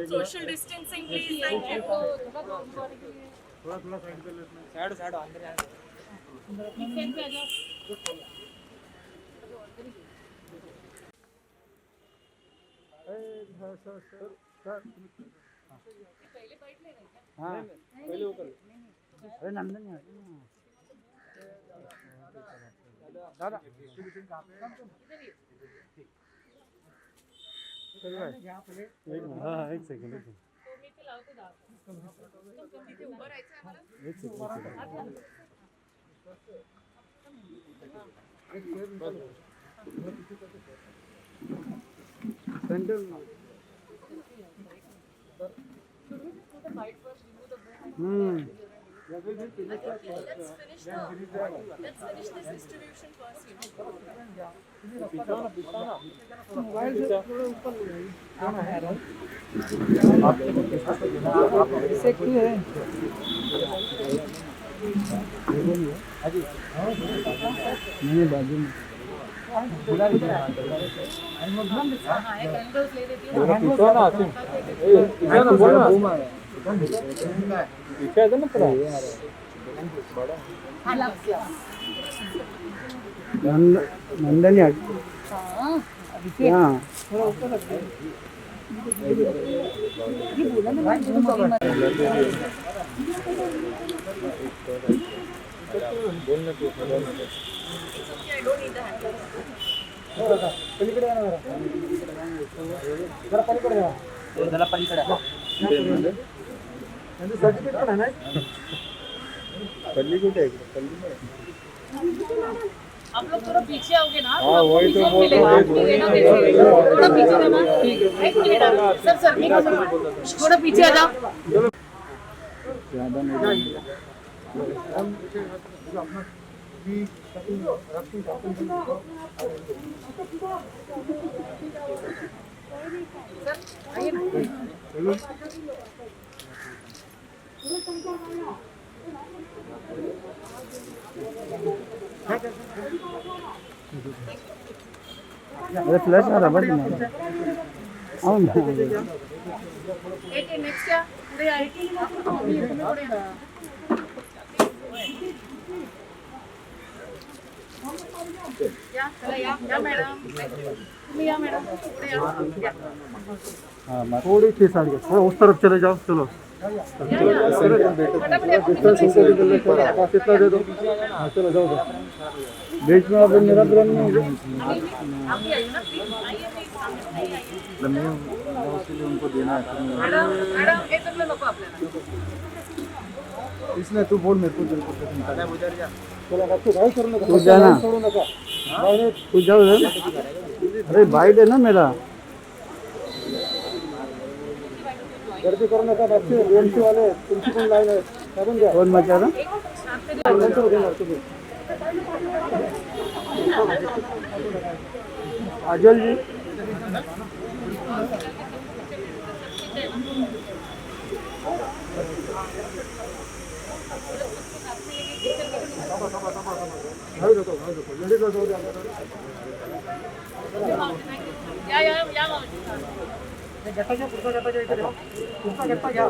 Social distancing, please. Thank you. थोड़ा थोड़ा side कर लेते हैं। साइड साइड अंदर आ जाओ। पहले बैठ लेना क्या? हाँ पहले ऊपर। अरे नंदन यार। दादा डिस्ट्रीब्यूशन कहाँ पे है? हाँ एक सेकंड तो मी ते लावते दाब. तिथे उभं राहायचं आहे मला. एक second centre Let's finish this distribution first. Mobile से थोड़ा ऊपर ले जाइए। इससे क्यों है? नहीं बाजू में। नंदन यार थोड़ा ऊपर रखिए। ये बोला ना मैं बोलना तो पलीकडे जा ना जरा पलीकडे जा जरा पलीकडे म्हणजे सर्टिफिकेट पण आहे ना पल्ली कुठे आहे पल्ली आप लोग थोड़ा पीछे आओगे ना हाँ वही तो थोड़ा पीछे जाना एक मिनट सर थोड़ा पीछे आ जाओ ज़्यादा नहीं अरे फ्लैश आ रहा बस आओ ना एक नेक्स्ट क्या पुढे आहे पुढे या चला या मॅडम तुम्ही या मॅडम पुढे या हाँ थोड़ी सी साइड थोड़ा उस तरफ चले जाओ चलो कितना दे दो हाँ चलो जाओ बीच में अभी मेरा ब्रेन नहीं है उनको देना है इसलिए तू बोल मेरे को तू जाना तू जाओ अरे भाई दे ना मेरा गर्दी करू नका बच्चे एमसी वाले तुमची पण लाईन आहे करून घ्या कोण मचारा अजल जी गट्टा घ्या पुढचा गट्टा घ्या इथे ठेवा पुढचा गट्टा घ्या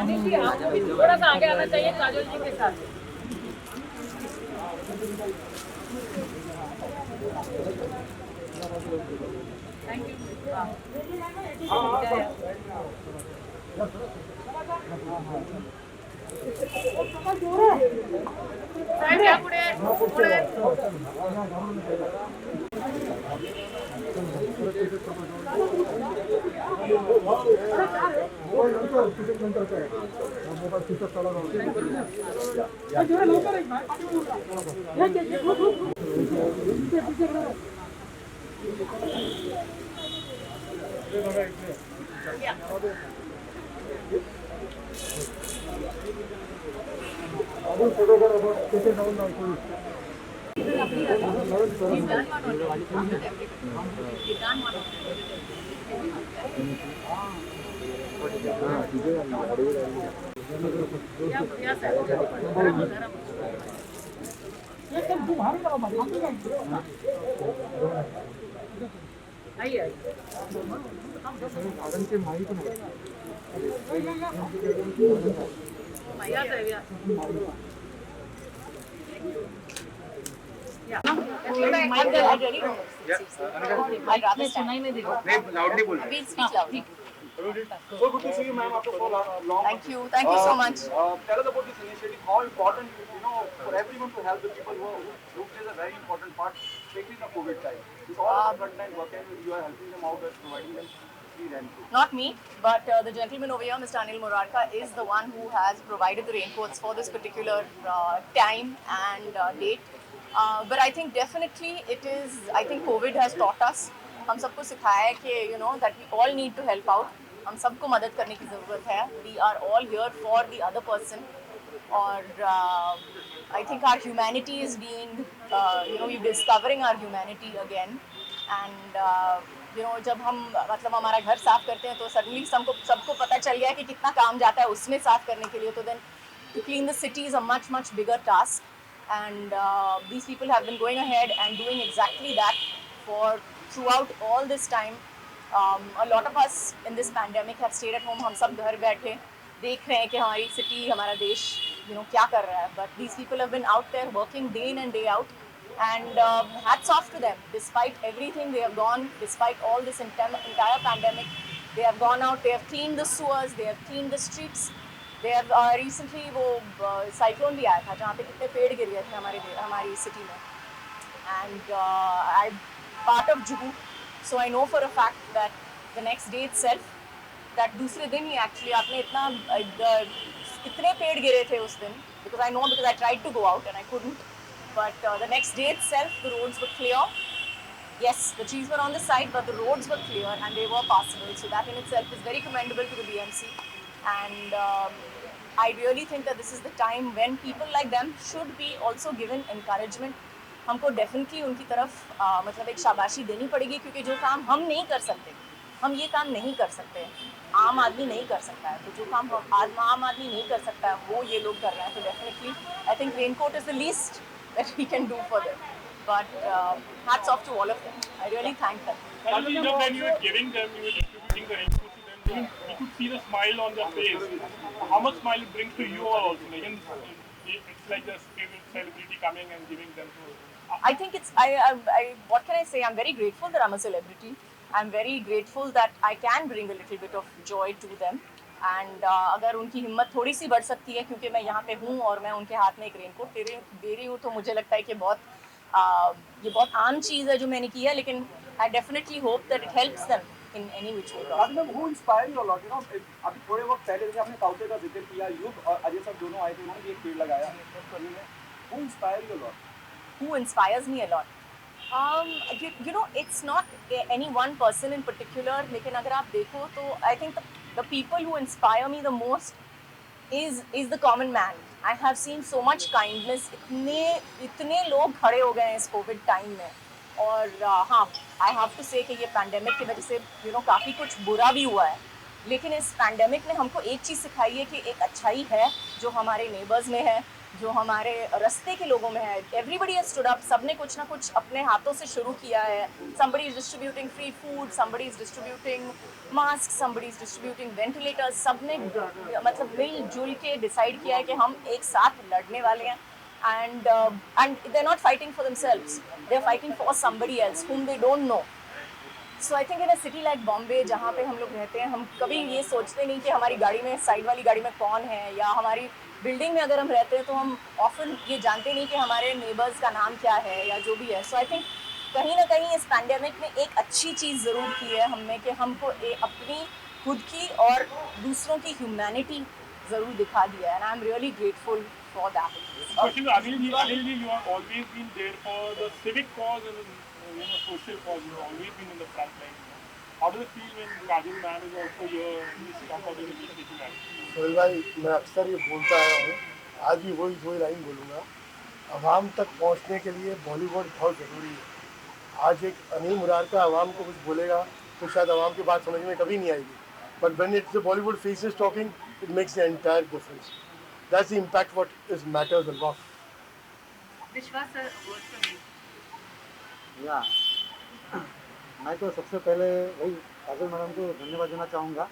अनिल जी आप भी थोड़ा सा आगे आना चाहिए काजल जी के साथ थैंक यू साइड या पुढे पुढे या साहेब गरम गरम आई आई गार्डनचे माहिती नाही या साहेब या सुनाई नहीं दे रहा लाउडली बोल We'll speak loudly. So good to see you, ma'am, after so long. Thank you so much. Tell us about this initiative. How important, for everyone to help the people who plays a very important part, especially in the COVID time. With all the frontline workers, you are helping them out and providing them free rent. Not me, but the gentleman over here, Mr. Anil Murarka, is the one who has provided the raincoats for this particular time and date. But I think definitely it is, I think COVID has taught us, हम सबको सिखाया है कि that we all need to help out. हम सबको मदद करने की ज़रूरत है. We are all here for the other person. और I think our humanity is being, we're discovering our humanity again. And जब हम मतलब हमारा घर साफ करते हैं तो सडनली सबको पता चल गया है कि कितना काम जाता है उसमें साफ करने के लिए. तो then to clean the city is a much bigger task. And these people have been going ahead and doing exactly that for throughout all this time. A lot of us in this pandemic have stayed at home. हम सब घर बैठे देख रहे हैं कि हमारी city, हमारा देश, क्या कर रहा है. But these people have been out there working day in and day out. And hats off to them. Despite everything they have gone, despite all this entire pandemic, they have gone out, they have cleaned the sewers, they have cleaned the streets. They have recently वो cyclone भी आया था जहाँ पे कितने पेड़ गिर गए थे हमारी city में. And I'm part of Juhu, so I know for a fact that the next day itself, that दूसरे दिन ही actually आपने इतने पेड़ गिरे थे उस दिन, because I tried to go out and I couldn't. But the next day itself, the roads were clear. Yes, the trees were on the side, but the roads were clear and they were passable. So that in itself is very commendable to the BMC. And I really think that this is the time when people like them should be also given encouragement. हमको definitely उनकी तरफ मतलब एक शाबाशी देनी पड़ेगी क्योंकि जो काम हम नहीं कर सकते, हम ये काम नहीं कर सकते, आम आदमी नहीं कर सकता है. तो जो काम आम आदमी नहीं कर सकता है वो ये लोग कर रहे हैं. तो definitely I think raincoat is the least that we can do for them. But hats off to all of them. I really thank them. When you were giving them, you were distributing the raincoat to them, you could see the smile on their face. How much smile it brings to you all also. It's like the celebrity coming and giving them to. I think it's, what can I say? I'm very grateful that I'm a celebrity. I'm very grateful that I can bring a little bit of joy to them. And अगर उनकी हिम्मत थोड़ी सी बढ़ सकती है क्योंकि मैं यहाँ पे हूँ और मैं उनके हाथ में एक रेनकोट दे रही हूँ तो मुझे लगता है कि ये बहुत आम चीज़ है जो मैंने की है. लेकिन I definitely hope that it helps them in any which way. Who inspire you a lot? अभी थोड़े वक्त पहले जैसे आपने काउचे का जिक्र किया, युग और अजय सर दोनों आए थे, उन्होंने भी एक पेड़ लगाया. Who inspire you a lot? Who inspires me a lot? It's not any one person in particular. लेकिन अगर आप देखो तो I think the people who inspire me the most is the common man. I have seen so much kindness. इतने लोग खड़े हो गए हैं इस कोविड टाइम में. और हाँ, I have to say कि ये पैंडेमिक की वजह से काफ़ी कुछ बुरा भी हुआ है. लेकिन इस पैंडेमिक ने हमको एक चीज़ सिखाई है कि एक अच्छाई है जो हमारे नेबर्स में है, जो हमारे रास्ते के लोगों में है. Everybody has stood up. सबने कुछ ना कुछ अपने हाथों से शुरू किया है. Somebody is distributing free food, somebody is distributing mask, somebody is distributing ventilators. सबने मतलब मिलजुल के डिसाइड किया है कि हम एक साथ लड़ने वाले हैं. And they're not fighting for themselves. They're fighting for somebody else whom they don't know. So I think in a city like Bombay जहाँ पे हम लोग रहते हैं, हम कभी ये सोचते नहीं कि हमारी गाड़ी में, साइड वाली गाड़ी में कौन है, या हमारी बिल्डिंग में अगर हम रहते हैं तो हम ऑफन ये जानते नहीं कि हमारे नेबर्स का नाम क्या है या जो भी है. सो आई थिंक कहीं ना कहीं इस पैंडेमिक ने एक अच्छी चीज़ ज़रूर की है हमने कि हमको अपनी खुद की और दूसरों की ह्यूमैनिटी ज़रूर दिखा दिया है. And I am really grateful for that. Anil, you have always been there for the civic cause and social cause. You have always been in the front line. How does it feel when Kajal man is also here? He's come out in the taking action. Sohail भाई, मैं अक्सर ये बोलता आया हूँ, आज भी वही लाइन बोलूँगा. आवाम तक पहुँचने के लिए बॉलीवुड बहुत ज़रूरी है. आज एक अनिल मुरारका आवाम को कुछ बोलेगा तो शायद आवाम की बात समझ में कभी नहीं आएगी. But when it's the Bollywood faces talking, it makes the entire difference. That's the impact what is matters a lot. Vishwas sir, words from you. या मैं तो सबसे पहले वही काजल मैडम को धन्यवाद देना चाहूँगा।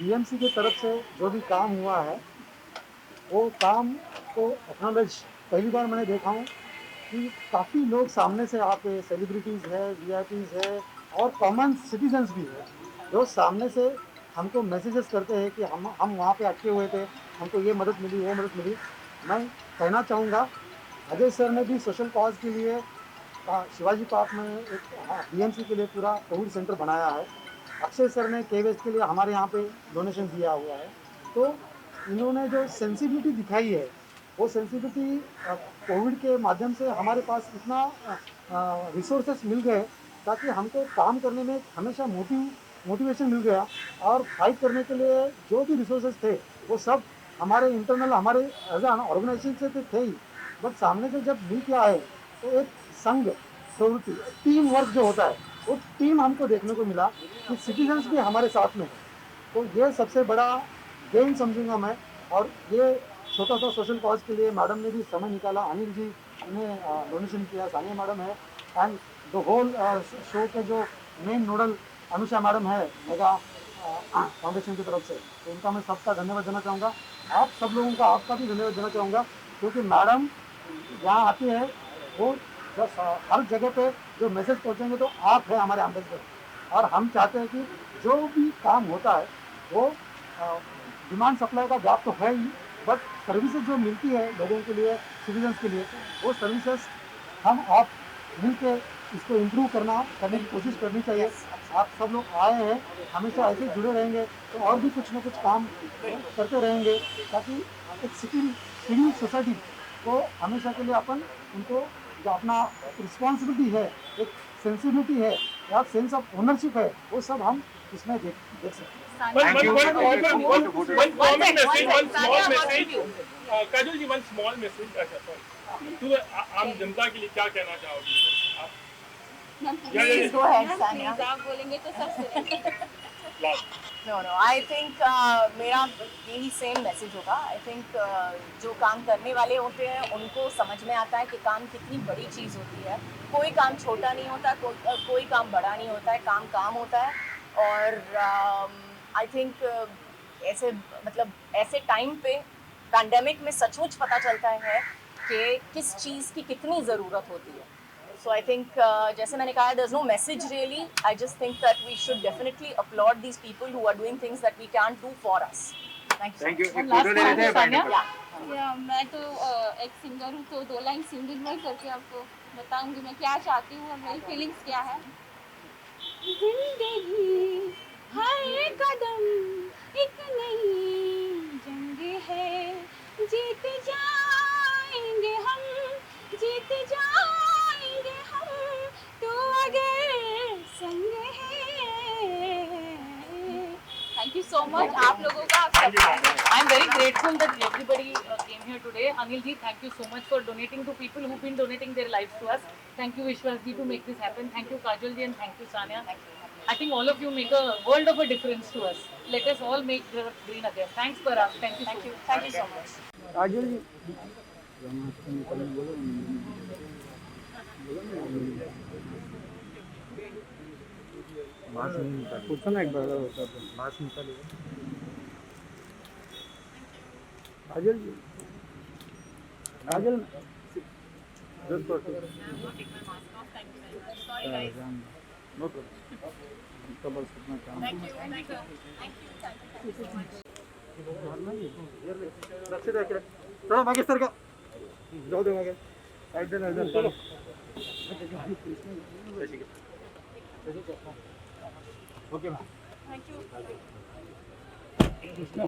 बीएमसी की तरफ से जो भी काम हुआ है वो काम को एक्नॉलेज पहली बार मैंने देखा हूँ कि काफ़ी लोग सामने से आके सेलिब्रिटीज़ है, वीआईपीज़ है और कॉमन सिटीजन्स भी है जो सामने से हमको मैसेजेस करते हैं कि हम वहाँ पे अटके हुए थे, हमको ये मदद मिली, वो मदद मिली। मैं कहना चाहूँगा अजय सर ने भी सोशल कॉज के लिए शिवाजी पार्क में एक बीएमसी के लिए पूरा कोविड सेंटर बनाया है। अक्षय सर ने केवेस्ट के लिए हमारे यहाँ पे डोनेशन दिया हुआ है। तो इन्होंने जो सेंसिटिविटी दिखाई है वो सेंसिटिविटी कोविड के माध्यम से हमारे पास इतना रिसोर्सेस मिल गए ताकि हमको काम करने में हमेशा मोटिवेशन मिल गया और फाइट करने के लिए जो भी रिसोर्सेज थे वो सब हमारे इंटरनल हमारे एज एन ऑर्गेनाइजेशन से तो थे ही, बट सामने से जब मिल के आए तो एक संघ प्रवृत्ति टीम वर्क जो होता है वो टीम हमको देखने को मिला कि सिटीजन्स भी हमारे साथ में है। तो ये सबसे बड़ा गेन समझूंगा मैं। और ये छोटा सा सोशल कॉज के लिए मैडम ने भी समय निकाला, अनिल जी ने डोनेशन किया, सानिया मैडम है एंड द होल शो के जो मेन नोडल अनुषा मैडम है मेगा फाउंडेशन की तरफ से, तो उनका मैं सबका धन्यवाद देना चाहूँगा। आप सब लोगों का आपका भी धन्यवाद देना चाहूँगा क्योंकि मैडम यहाँ आती है वो बस हर जगह पे जो मैसेज पहुँचेंगे तो आप है हमारे एम्बेसडर। और हम चाहते हैं कि जो भी काम होता है वो डिमांड सप्लाई का गैप तो है ही, बट सर्विसेज जो मिलती है लोगों के लिए, सिटीजन्स के लिए, वो सर्विसेज हम आप मिल के इसको इम्प्रूव करने की कोशिश करनी चाहिए। आप सब लोग आए हैं, हमेशा ऐसे जुड़े रहेंगे तो और भी कुछ ना कुछ काम करते रहेंगे ताकि एक सिविल सोसाइटी को हमेशा के लिए अपन उनको जो अपना रिस्पॉन्सिबिलिटी है, एक सेंसिबिलिटी है या सेंस ऑफ ओनरशिप है, वो सब हम इसमें देख सकते हैं। काजल जी, वन स्मॉल मैसेज टू आम जनता के लिए क्या कहना चाहोगे आप? Please go ahead, Sania. आप बोलेंगे तो सब सुनेंगे। No, I think मेरा यही सेम मैसेज होगा। आई थिंक जो काम करने वाले होते हैं उनको समझ में आता है कि काम कितनी बड़ी चीज़ होती है। कोई काम छोटा नहीं होता, कोई काम बड़ा नहीं होता है, काम होता है। और आई थिंक ऐसे टाइम पे पैंडेमिक में सचमुच पता चलता है कि किस चीज़ की कितनी ज़रूरत होती है। So I think जैसे मैंने कहा, there's no message really. I just think that we should definitely applaud these people who are doing things that we can't do for us. Thank you. One last point, Sania. Yeah. या मैं तो एक singer हूँ तो 2 line singing में करके आपको बताऊंगी मैं क्या चाहती हूँ और मेरी फीलिंग्स क्या है। जिंदगी हर कदम एक नई जंग है, जीत जाएंगे हम, जीत जाएंगे हम, तो अगर संग है। थैंक यू सो मच आप लोगों का। I'm very grateful that everybody came here today. Anil ji, thank you so much for donating to people who've been donating their lives to us. Thank you Vishwas ji to make this happen. Thank you Kajal ji and thank you Sania. I think all of you make a world of a difference to us. Let us all make green again. Thanks Parag. Thank you so much. Thank you so much. काजल जी पूछो ना एक बार होता तो mask निकालिए। काजल जी काजल no चलो बाकी sir का जाओ दे आगे इधर ओके Thank you.